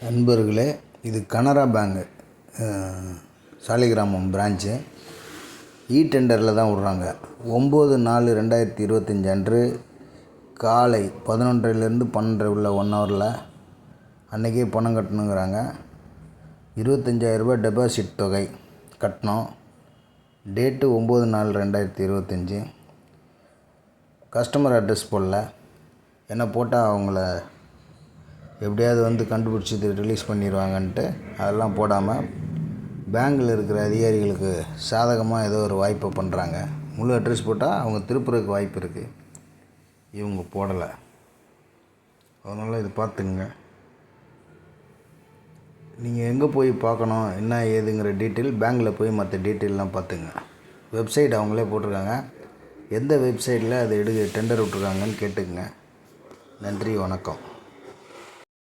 நண்பர்களே, இது Canara bank Saligramam branch. டெண்டரில் தான் விட்றாங்க. 9/4/2025 அன்று காலை 11:30லேருந்து 12 உள்ள 1 ஹவரில் அன்றைக்கே பணம் கட்டணுங்கிறாங்க. 25,000 ரூபாய் டெபாசிட் தொகை கட்டணும். டேட்டு 9/4/2025. கஸ்டமர் அட்ரஸ் போடல. என்ன போட்டால் அவங்கள எப்படியாவது கண்டுபிடிச்சி ரிலீஸ் பண்ணிடுவாங்கன்ட்டு அதெல்லாம் போடாமல் பேங்கில் இருக்கிற அதிகாரிகளுக்கு சாதகமாக ஏதோ ஒரு வாய்ப்பை பண்ணுறாங்க. முழு அட்ரஸ் போட்டால் அவங்க திருப்புறதுக்கு வாய்ப்பு இருக்குது. இவங்க போடலை. அதனால் இது பார்த்துங்க. நீங்கள் எங்கே போய் பார்க்கணும் என்ன ஏதுங்கிற டீட்டெயில் பேங்கில் போய் மற்ற டீட்டெயிலெலாம் பார்த்துங்க. வெப்சைட் அவங்களே போட்டிருக்காங்க. எந்த வெப்சைட்டில் அதை டெண்டர் விட்ருக்காங்கன்னு கேட்டுக்குங்க. நன்றி, வணக்கம்.